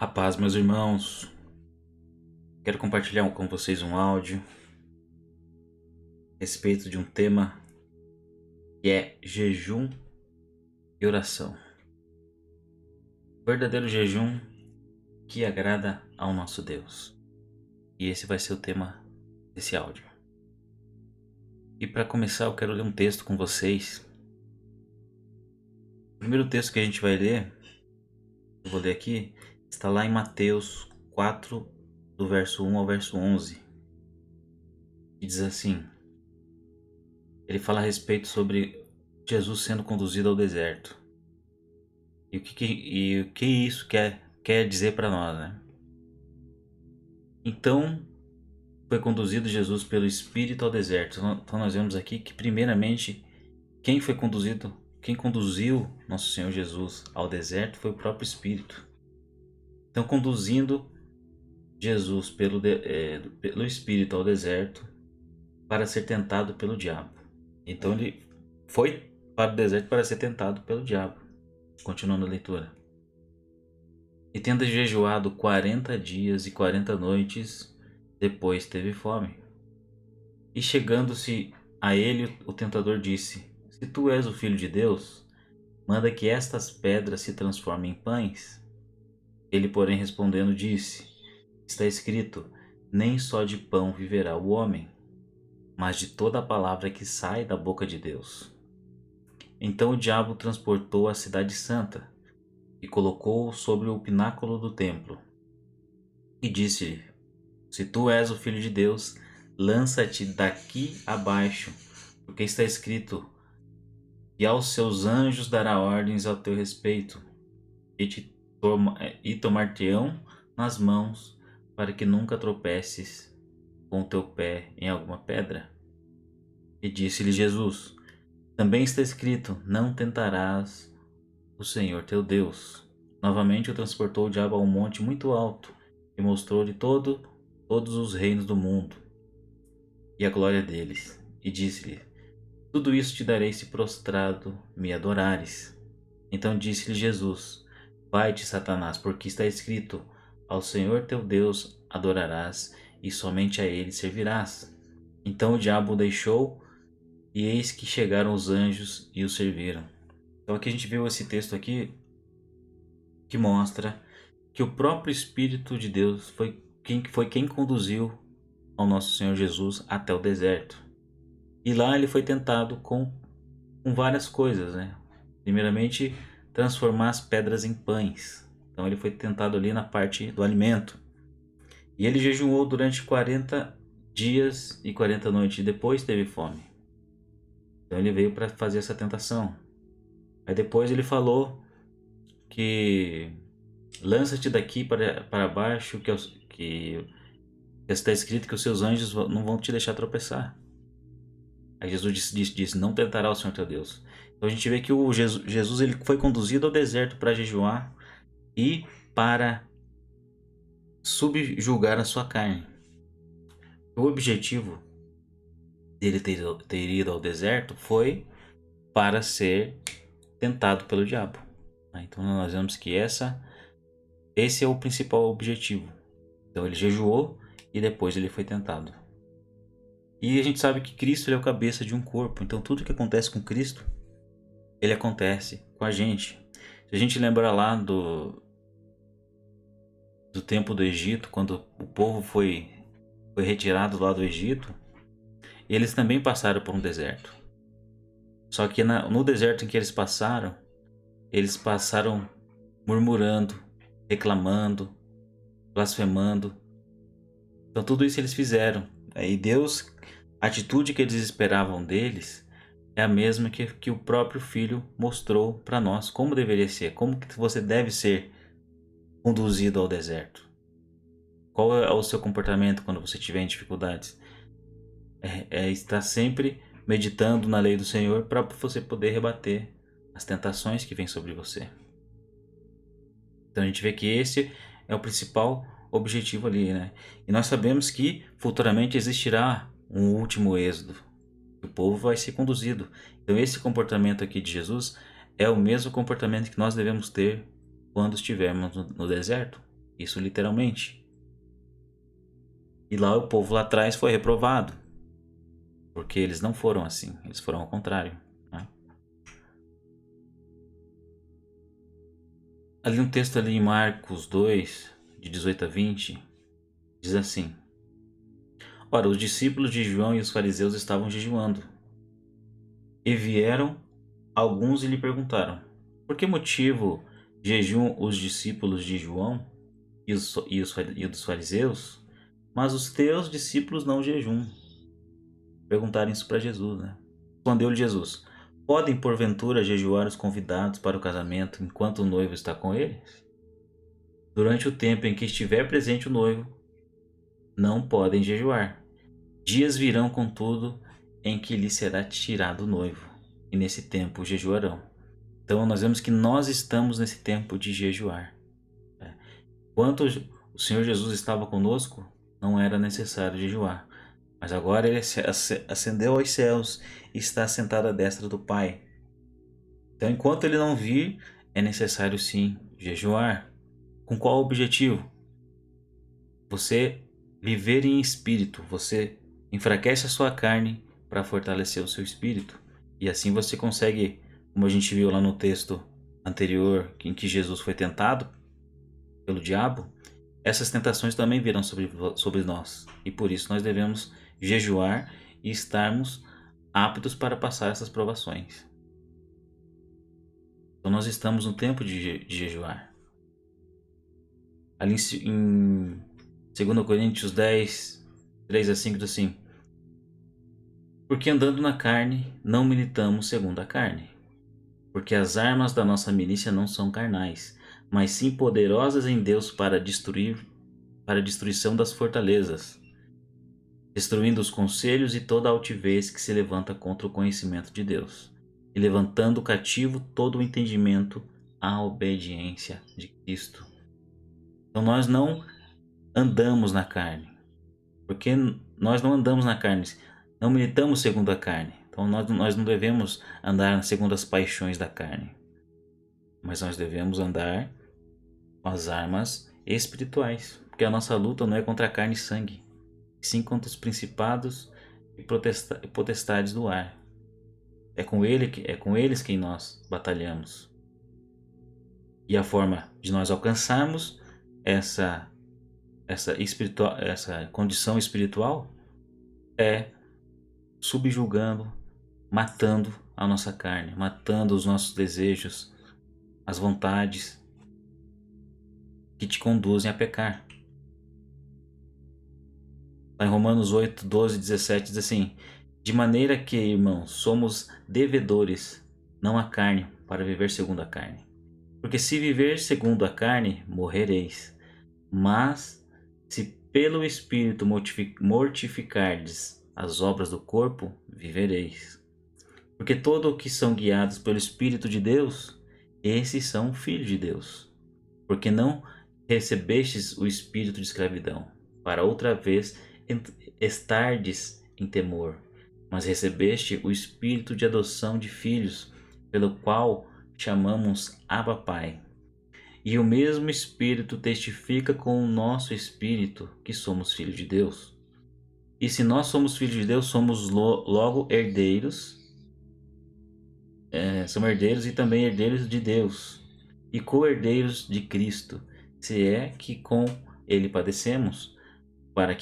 A paz, meus irmãos. Quero compartilhar com vocês um áudio a respeito de um tema que é jejum e oração. Verdadeiro jejum que agrada ao nosso Deus. E esse vai ser o tema desse áudio. E para começar, eu quero ler um texto com vocês. O primeiro texto que a gente vai ler, eu vou ler aqui, está lá em Mateus 4, do verso 1 ao verso 11. E diz assim: ele fala a respeito sobre Jesus sendo conduzido ao deserto. E o que isso quer dizer para nós, né? Então, foi conduzido Jesus pelo Espírito ao deserto. Então nós vemos aqui que primeiramente quem conduziu nosso Senhor Jesus ao deserto foi o próprio Espírito. Então, conduzindo Jesus pelo Espírito ao deserto para ser tentado pelo diabo. Então ele foi para o deserto para ser tentado pelo diabo. Continuando a leitura. E tendo jejuado 40 dias e 40 noites, depois teve fome. E chegando-se a ele, o tentador disse: Se tu és o Filho de Deus, manda que estas pedras se transformem em pães. Ele, porém, respondendo, disse: Está escrito, nem só de pão viverá o homem, mas de toda a palavra que sai da boca de Deus. Então o diabo transportou a cidade santa e colocou-o sobre o pináculo do templo. E disse-lhe: Se tu és o Filho de Deus, lança-te daqui abaixo, porque está escrito: E aos seus anjos dará ordens ao teu respeito, e tomar-te-ão nas mãos, para que nunca tropeces com o teu pé em alguma pedra. E disse-lhe Jesus: Também está escrito: Não tentarás o Senhor teu Deus. Novamente o transportou o diabo a um monte muito alto e mostrou-lhe todos os reinos do mundo e a glória deles. E disse-lhe: Tudo isso te darei se prostrado me adorares. Então disse-lhe Jesus: Vai-te, Satanás, porque está escrito: Ao Senhor teu Deus adorarás e somente a ele servirás. Então o diabo o deixou, e eis que chegaram os anjos e o serviram. Então aqui a gente viu esse texto aqui que mostra que o próprio Espírito de Deus foi quem conduziu ao nosso Senhor Jesus até o deserto. E lá ele foi tentado com várias coisas, né? Primeiramente, transformar as pedras em pães. Então ele foi tentado ali na parte do alimento. E ele jejuou durante 40 dias e 40 noites e depois teve fome. Então ele veio para fazer essa tentação. Aí depois ele falou que lança-te daqui para baixo, que está escrito que os seus anjos não vão te deixar tropeçar. Aí Jesus disse: Não tentará o Senhor teu Deus. Então a gente vê que o Jesus ele foi conduzido ao deserto para jejuar e para subjugar a sua carne. O objetivo dele ter ido ao deserto foi para ser tentado pelo diabo. Então nós vemos que esse é o principal objetivo. Então ele jejuou e depois ele foi tentado. E a gente sabe que Cristo é o cabeça de um corpo. Então tudo que acontece com Cristo, ele acontece com a gente. Se a gente lembrar lá do tempo do Egito, quando o povo foi retirado lá do Egito, eles também passaram por um deserto. Só que no deserto em que eles passaram murmurando, reclamando, blasfemando. Então tudo isso eles fizeram. E Deus, a atitude que eles esperavam deles é a mesma que o próprio Filho mostrou para nós como deveria ser, como que você deve ser conduzido ao deserto. Qual é o seu comportamento quando você tiver em dificuldades? É estar sempre meditando na lei do Senhor para você poder rebater as tentações que vêm sobre você. Então a gente vê que esse é o principal objetivo ali, né? E nós sabemos que futuramente existirá um último êxodo. O povo vai ser conduzido. Então esse comportamento aqui de Jesus é o mesmo comportamento que nós devemos ter quando estivermos no deserto. isso literalmente. E lá o povo lá atrás foi reprovado, porque eles não foram assim, eles foram ao contrário, né? Ali um texto ali em Marcos 2, de 18 a 20, diz assim: Ora, os discípulos de João e os fariseus estavam jejuando. E vieram alguns e lhe perguntaram: Por que motivo jejuam os discípulos de João e os fariseus, mas os teus discípulos não jejuam? Perguntaram isso para Jesus, né? Respondeu-lhe Jesus: Podem porventura jejuar os convidados para o casamento enquanto o noivo está com eles? Durante o tempo em que estiver presente o noivo, não podem jejuar. Dias virão, contudo, em que lhe será tirado o noivo, e nesse tempo jejuarão. Então nós vemos que nós estamos nesse tempo de jejuar. Enquanto o Senhor Jesus estava conosco, não era necessário jejuar. Mas agora ele ascendeu aos céus e está sentado à destra do Pai. Então, enquanto ele não vir, é necessário sim jejuar. Com qual objetivo? Você viver em espírito. Você enfraquece a sua carne para fortalecer o seu espírito. E assim você consegue, como a gente viu lá no texto anterior, em que Jesus foi tentado pelo diabo, essas tentações também virão sobre nós. E por isso nós devemos jejuar e estarmos aptos para passar essas provações. Então nós estamos no tempo de jejuar. Ali em 2 Coríntios 10, 3 a 5 diz assim: Porque andando na carne, não militamos segundo a carne. Porque as armas da nossa milícia não são carnais, mas sim poderosas em Deus para a destruição das fortalezas, destruindo os conselhos e toda a altivez que se levanta contra o conhecimento de Deus, e levantando cativo todo o entendimento à obediência de Cristo. Então nós não andamos na carne, porque nós não andamos na carne, não militamos segundo a carne. Então nós não devemos andar segundo as paixões da carne, mas nós devemos andar com as armas espirituais, porque a nossa luta não é contra a carne e sangue, sim contra os principados e potestades do ar. É com eles que nós batalhamos. E a forma de nós alcançarmos essa condição espiritual é subjugando, matando a nossa carne, matando os nossos desejos, as vontades que te conduzem a pecar. Lá em Romanos 8, 12 e 17 diz assim: De maneira que, irmãos, somos devedores, não à carne, para viver segundo a carne. Porque se viver segundo a carne, morrereis. Mas se pelo Espírito mortificardes as obras do corpo, vivereis. Porque todos os que são guiados pelo Espírito de Deus, esses são filhos de Deus. Porque não recebestes o espírito de escravidão, para outra vez estardes em temor, mas recebeste o espírito de adoção de filhos, pelo qual chamamos Abba Pai. E o mesmo Espírito testifica com o nosso espírito que somos filhos de Deus. E se nós somos filhos de Deus, somos logo herdeiros. Somos herdeiros e também herdeiros de Deus. E co-herdeiros de Cristo, se é que com Ele padecemos, para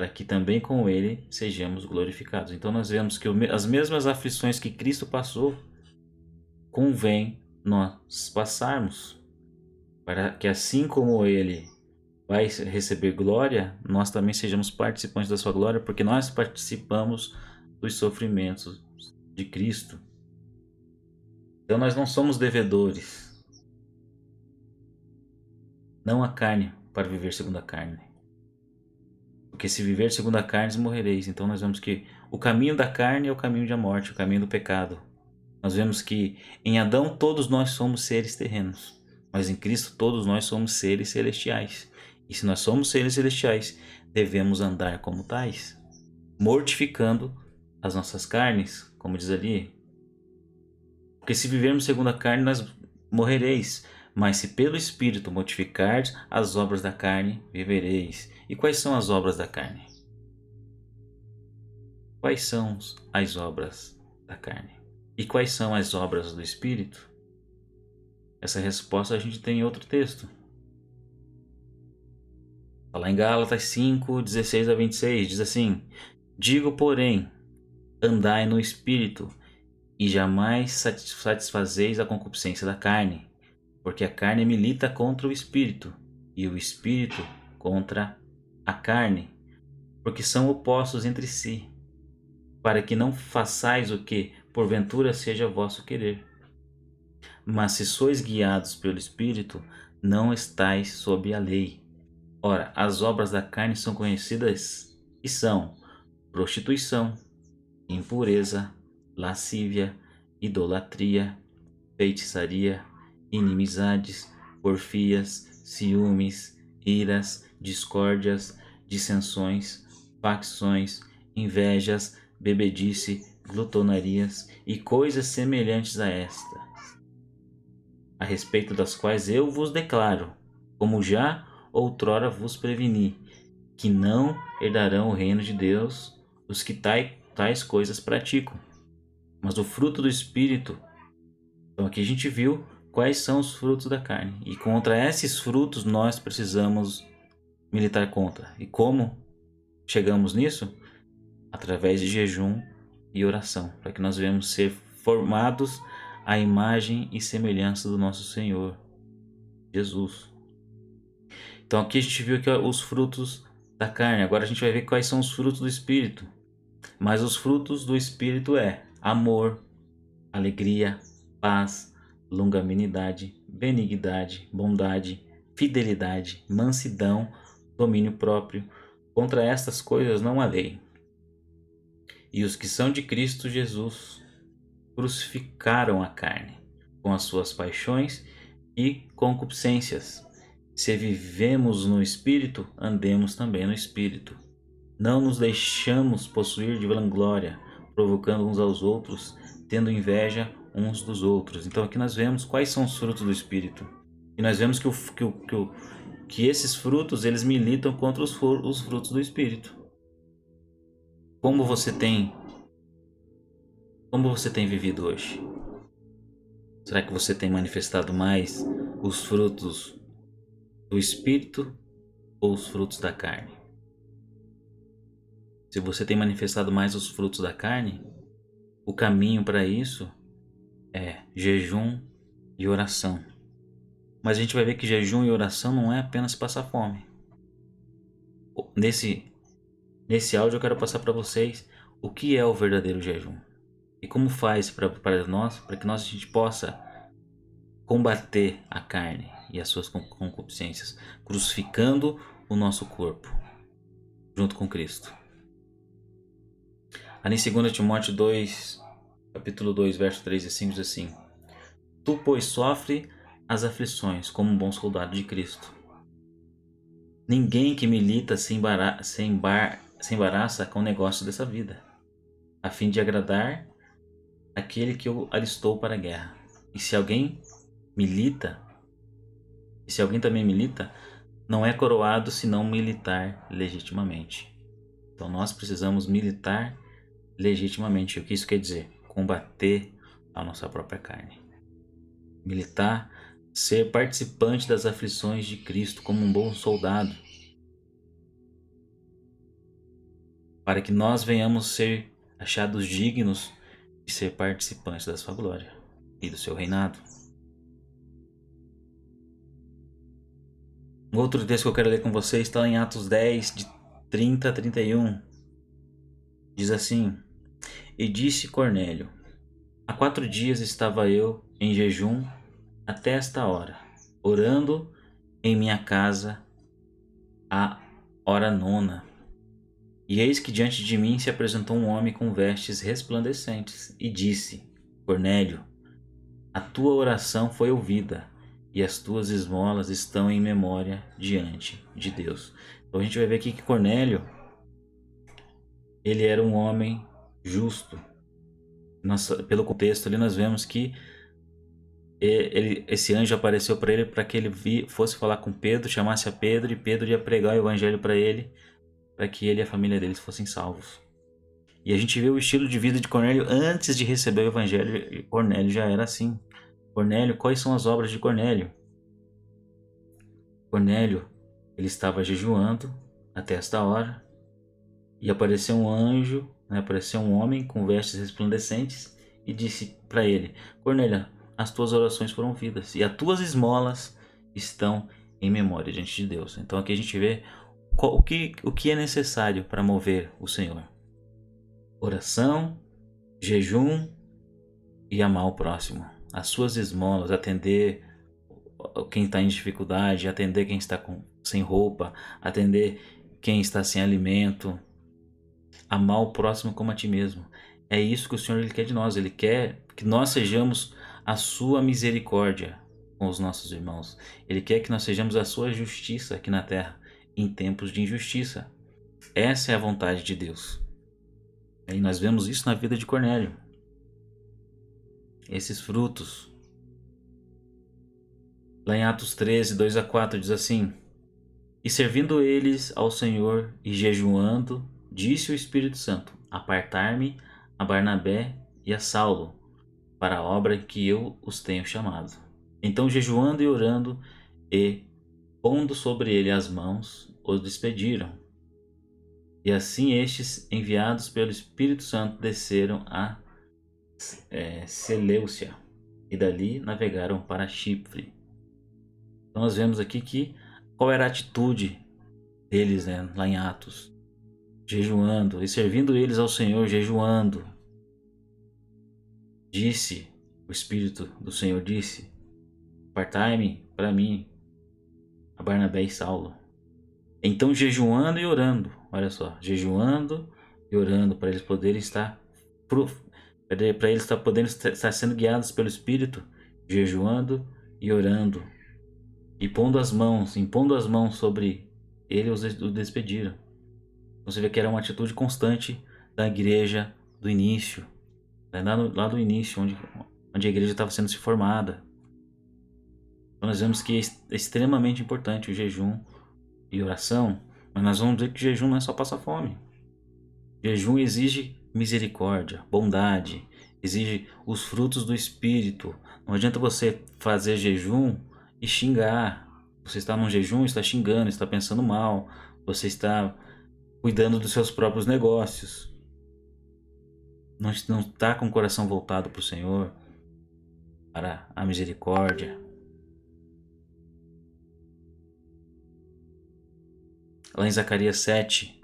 que também com Ele sejamos glorificados. Então nós vemos que as mesmas aflições que Cristo passou, convém nós passarmos, para que assim como Ele vai receber glória, nós também sejamos participantes da sua glória, porque nós participamos dos sofrimentos de Cristo. Então nós não somos devedores, não a carne, para viver segundo a carne. Porque se viver segundo a carne, morrereis. Então nós vemos que o caminho da carne é o caminho da morte, o caminho do pecado. Nós vemos que em Adão todos nós somos seres terrenos, mas em Cristo todos nós somos seres celestiais. E se nós somos seres celestiais, devemos andar como tais, mortificando as nossas carnes, como diz ali. Porque se vivermos segundo a carne, nós morrereis. Mas se pelo Espírito mortificardes as obras da carne, vivereis. E quais são as obras da carne? Quais são as obras da carne? E quais são as obras do Espírito? Essa resposta a gente tem em outro texto. Está lá em Gálatas 5, 16 a 26, diz assim: Digo, porém, andai no Espírito, e jamais satisfazeis a concupiscência da carne, porque a carne milita contra o Espírito, e o Espírito contra a carne, porque são opostos entre si, para que não façais o que, porventura, seja vosso querer. Mas se sois guiados pelo Espírito, não estáis sob a lei. Ora, as obras da carne são conhecidas e são prostituição, impureza, lascívia, idolatria, feitiçaria, inimizades, porfias, ciúmes, iras, discórdias, dissensões, facções, invejas, bebedice, glutonarias e coisas semelhantes a esta, a respeito das quais eu vos declaro, como já outrora vos preveni, que não herdarão o reino de Deus os que tais coisas praticam. Mas o fruto do Espírito, então aqui a gente viu quais são os frutos da carne. E contra esses frutos nós precisamos militar contra. E como chegamos nisso? Através de jejum e oração, para que nós venhamos ser formados à imagem e semelhança do nosso Senhor Jesus. Então aqui a gente viu que os frutos da carne. Agora a gente vai ver quais são os frutos do Espírito. Mas os frutos do Espírito é amor, alegria, paz, longanimidade, benignidade, bondade, fidelidade, mansidão, domínio próprio. Contra estas coisas não há lei. E os que são de Cristo Jesus crucificaram a carne com as suas paixões e concupiscências. Se vivemos no Espírito, andemos também no Espírito. Não nos deixamos possuir de vanglória, provocando uns aos outros, tendo inveja uns dos outros. Então aqui nós vemos quais são os frutos do Espírito. E nós vemos que esses frutos eles militam contra os frutos do Espírito. Como você tem vivido hoje? Será que você tem manifestado mais os frutos do Espírito ou os frutos da carne? Se você tem manifestado mais os frutos da carne, o caminho para isso é jejum e oração. Mas a gente vai ver que jejum e oração não é apenas passar fome. Nesse áudio eu quero passar para vocês o que é o verdadeiro jejum e como faz para que a gente possa combater a carne e as suas concupiscências, crucificando o nosso corpo junto com Cristo. Ali em 2 Timóteo 2, capítulo 2, verso 3 e 5 diz assim: Tu, pois, sofre as aflições como um bom soldado de Cristo. Ninguém que milita se embaraça com o negócio dessa vida, a fim de agradar aquele que o alistou para a guerra. E se alguém também milita, não é coroado se não militar legitimamente. Então nós precisamos militar legitimamente. O que isso quer dizer? Combater a nossa própria carne. Militar, ser participante das aflições de Cristo como um bom soldado, para que nós venhamos ser achados dignos de ser participantes da sua glória e do seu reinado. Um outro texto que eu quero ler com vocês está em Atos 10, de 30 a 31. Diz assim: E disse Cornélio: Há 4 dias estava eu em jejum até esta hora, orando em minha casa à hora 9. E eis que diante de mim se apresentou um homem com vestes resplandecentes e disse: Cornélio, a tua oração foi ouvida e as tuas esmolas estão em memória diante de Deus. Então a gente vai ver aqui que Cornélio, ele era um homem justo. Pelo contexto ali nós vemos que esse anjo apareceu para ele para que ele fosse falar com Pedro, chamasse a Pedro, e Pedro ia pregar o evangelho para ele, para que ele e a família deles fossem salvos. E a gente vê o estilo de vida de Cornélio antes de receber o evangelho. E Cornélio já era assim. Cornélio, quais são as obras de Cornélio? Cornélio, ele estava jejuando até esta hora, e apareceu um anjo, né, apareceu um homem com vestes resplandecentes e disse para ele: Cornélio, as tuas orações foram ouvidas e as tuas esmolas estão em memória diante de Deus. Então aqui a gente vê o que é necessário para mover o Senhor: oração, jejum e amar o próximo. As suas esmolas, atender quem está em dificuldade, atender quem está sem roupa, atender quem está sem alimento, amar o próximo como a ti mesmo. É isso que o Senhor ele quer de nós. Ele quer que nós sejamos a sua misericórdia com os nossos irmãos. Ele quer que nós sejamos a sua justiça aqui na terra em tempos de injustiça. Essa é a vontade de Deus. E nós vemos isso na vida de Cornélio. Esses frutos. Lá em Atos 13, 2-4 diz assim: E servindo eles ao Senhor e jejuando, disse o Espírito Santo: Apartar-me a Barnabé e a Saulo para a obra que eu os tenho chamado. Então, jejuando e orando e pondo sobre ele as mãos, os despediram. E assim estes, enviados pelo Espírito Santo, desceram a Seleucia e dali navegaram para Chipre. Então nós vemos aqui qual era a atitude deles, né, lá em Atos. Jejuando e servindo eles ao Senhor, jejuando. Disse, o Espírito do Senhor disse: Apartai-me para mim a Barnabé e Saulo. Então jejuando e orando, olha só, jejuando e orando para eles poderem estar podendo estar sendo guiados pelo Espírito, jejuando e orando e impondo as mãos sobre ele, os despediram. Você vê que era uma atitude constante da igreja do início, né? lá do início, onde a igreja estava sendo se formada. Então nós vemos que é extremamente importante o jejum e oração, mas nós vamos ver que jejum não é só passar fome. Jejum exige misericórdia, bondade, exige os frutos do Espírito. Não adianta você fazer jejum e xingar. Você está num jejum, está xingando, está pensando mal, você está cuidando dos seus próprios negócios. Não está com o coração voltado para o Senhor, para a misericórdia. Lá em Zacarias 7,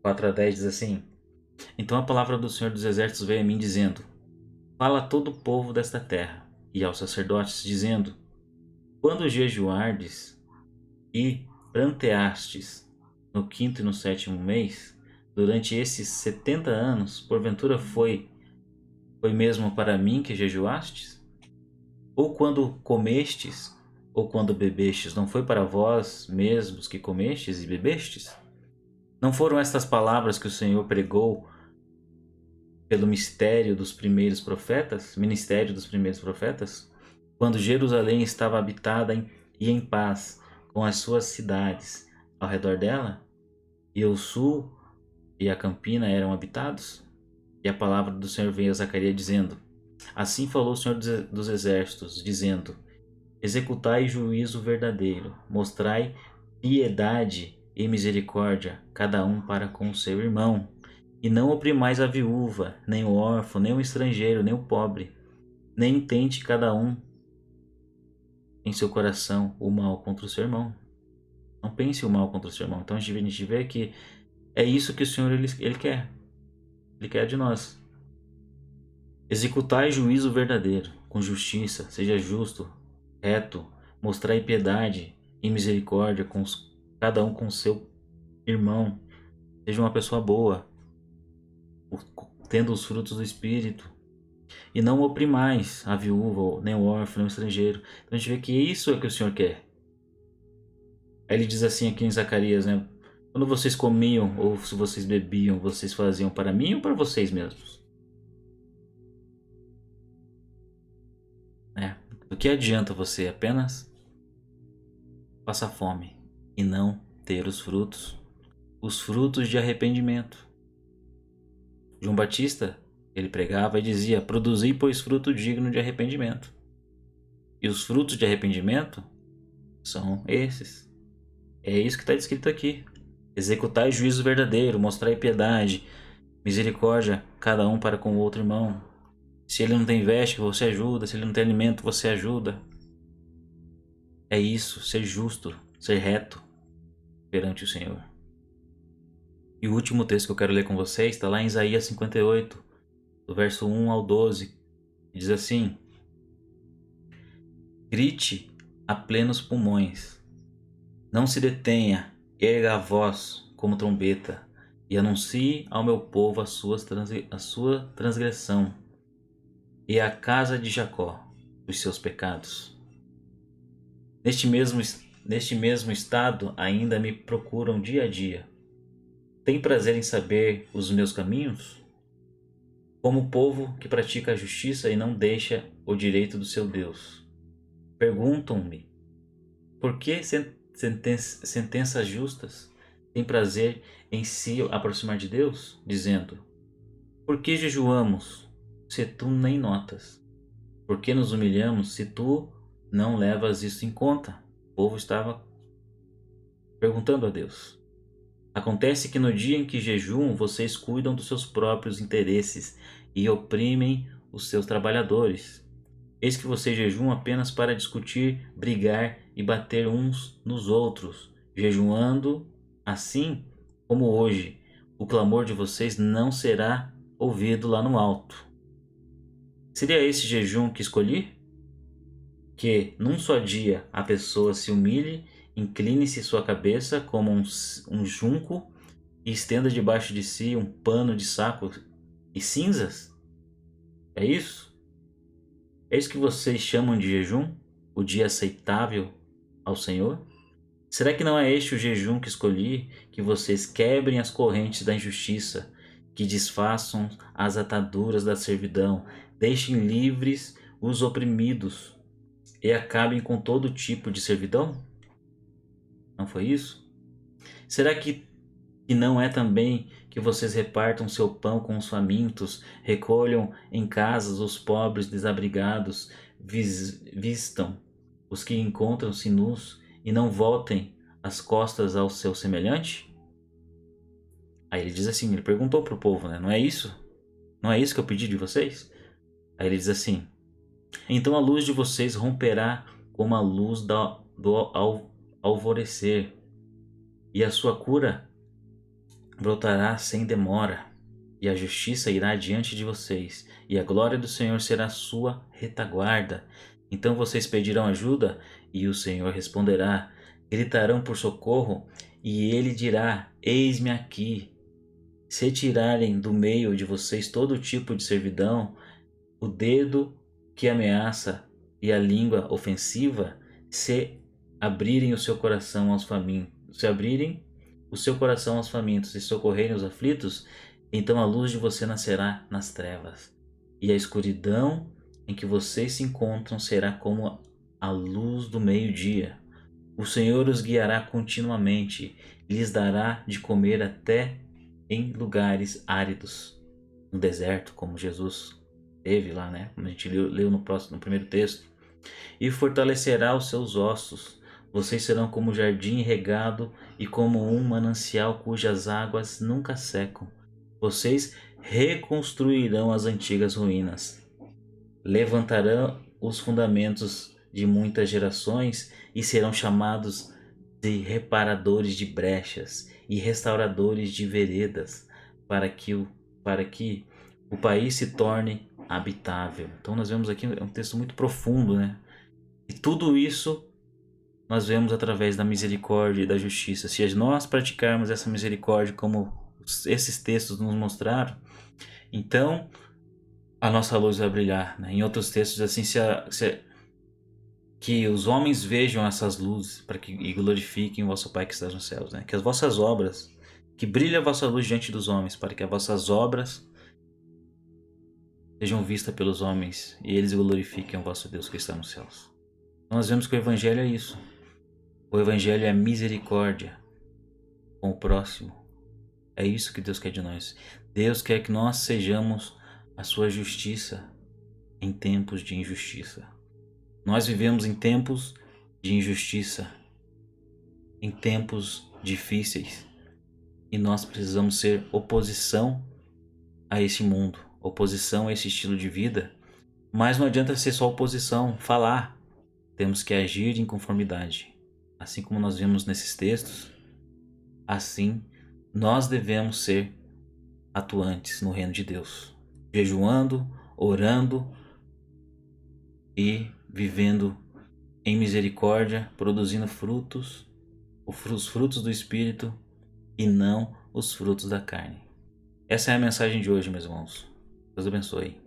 4-10 diz assim: Então a palavra do Senhor dos Exércitos veio a mim dizendo: Fala a todo o povo desta terra e aos sacerdotes, dizendo: Quando jejuardes e pranteastes no 5º e no 7º mês, durante esses 70 anos, porventura foi mesmo para mim que jejuastes? Ou quando comestes, ou quando bebestes, não foi para vós mesmos que comestes e bebestes? Não foram estas palavras que o Senhor pregou pelo ministério dos primeiros profetas, quando Jerusalém estava habitada e em paz com as suas cidades ao redor dela, e o sul e a campina eram habitados? E a palavra do Senhor veio a Zacarias dizendo: Assim falou o Senhor dos Exércitos, dizendo: Executai juízo verdadeiro, mostrai piedade e misericórdia, cada um para com o seu irmão, e não oprimais a viúva, nem o órfão, nem o estrangeiro, nem o pobre, nem tente cada um em seu coração o mal contra o seu irmão. Não pense o mal contra o seu irmão. Então a gente vê que é isso que o Senhor ele quer. Ele quer de nós. Executai juízo verdadeiro, com justiça, seja justo, reto, mostrai piedade e misericórdia com cada um com seu irmão. Seja uma pessoa boa, tendo os frutos do Espírito. E não oprimais a viúva, nem o órfão, nem o estrangeiro. Então a gente vê que isso é que o Senhor quer. Aí ele diz assim aqui em Zacarias, né? Quando vocês comiam ou se vocês bebiam, vocês faziam para mim ou para vocês mesmos? Do que adianta você apenas passar fome e não ter os frutos de arrependimento? João Batista, ele pregava e dizia: produzi, pois, fruto digno de arrependimento. E os frutos de arrependimento são esses. É isso que está descrito aqui. Executai juízo verdadeiro, mostrai piedade, misericórdia, cada um para com o outro irmão. Se ele não tem veste, você ajuda. Se ele não tem alimento, você ajuda. É isso, ser justo, ser reto perante o Senhor. E o último texto que eu quero ler com vocês está lá em Isaías 58, do verso 1 ao 12. Diz assim: grite a plenos pulmões, não se detenha, erga a voz como trombeta, e anuncie ao meu povo a sua transgressão, e à casa de Jacó os seus pecados. Neste mesmo estado ainda me procuram dia a dia. Tem prazer em saber os meus caminhos? Como o povo que pratica a justiça e não deixa o direito do seu Deus. Perguntam-me, por que sentenças justas têm prazer em se aproximar de Deus? Dizendo, por que jejuamos, se tu nem notas? Por que nos humilhamos, se tu não levas isso em conta? O povo estava perguntando a Deus. Acontece que no dia em que jejuam, vocês cuidam dos seus próprios interesses e oprimem os seus trabalhadores. Eis que vocês jejuam apenas para discutir, brigar e bater uns nos outros. Jejuando assim como hoje, o clamor de vocês não será ouvido lá no alto. Seria esse jejum que escolhi? Que num só dia a pessoa se humilhe, incline-se sua cabeça como um junco e estenda debaixo de si um pano de saco e cinzas? É isso? É isso que vocês chamam de jejum? O dia aceitável ao Senhor? Será que não é este o jejum que escolhi? Que vocês quebrem as correntes da injustiça, que desfaçam as ataduras da servidão, deixem livres os oprimidos e acabem com todo tipo de servidão? Não foi isso? Será que não é também que vocês repartam seu pão com os famintos, recolham em casas os pobres desabrigados, vistam os que encontram-se nus e não voltem as costas ao seu semelhante? Aí ele diz assim, ele perguntou para o povo, né? Não é isso? Não é isso que eu pedi de vocês? Aí ele diz assim, então a luz de vocês romperá como a luz do alvorecer, e a sua cura brotará sem demora, e a justiça irá diante de vocês, e a glória do Senhor será sua retaguarda. Então vocês pedirão ajuda, e o Senhor responderá. Gritarão por socorro, e ele dirá, eis-me aqui. Se tirarem do meio de vocês todo tipo de servidão, o dedo que ameaça e a língua ofensiva, se abrirem o seu coração aos famintos, e socorrerem os aflitos, então a luz de você nascerá nas trevas, e a escuridão em que vocês se encontram será como a luz do meio-dia. O Senhor os guiará continuamente, lhes dará de comer até em lugares áridos, no deserto, como Jesus teve lá, né? Como a gente leu no primeiro texto. E fortalecerá os seus ossos. Vocês serão como jardim regado e como um manancial cujas águas nunca secam. Vocês reconstruirão as antigas ruínas. Levantarão os fundamentos de muitas gerações e serão chamados de reparadores de brechas e restauradores de veredas, para que o país se torne habitável. Então nós vemos aqui um texto muito profundo, né? E tudo isso nós vemos através da misericórdia e da justiça. Se nós praticarmos essa misericórdia como esses textos nos mostraram, então a nossa luz vai brilhar, né? Em outros textos assim, que os homens vejam essas luzes e glorifiquem o vosso Pai que está nos céus, né? Que as vossas obras, que brilhe a vossa luz diante dos homens, para que as vossas obras sejam vistas pelos homens e eles glorifiquem o vosso Deus que está nos céus. Então nós vemos que o Evangelho é isso. O Evangelho é misericórdia com o próximo. É isso que Deus quer de nós. Deus quer que nós sejamos a sua justiça em tempos de injustiça. Nós vivemos em tempos de injustiça, em tempos difíceis, e nós precisamos ser oposição a esse mundo, oposição a esse estilo de vida. Mas não adianta ser só oposição, falar. Temos que agir em conformidade. Assim como nós vemos nesses textos, assim nós devemos ser atuantes no reino de Deus, jejuando, orando e vivendo em misericórdia, produzindo frutos, os frutos do Espírito e não os frutos da carne. Essa é a mensagem de hoje, meus irmãos. Deus abençoe.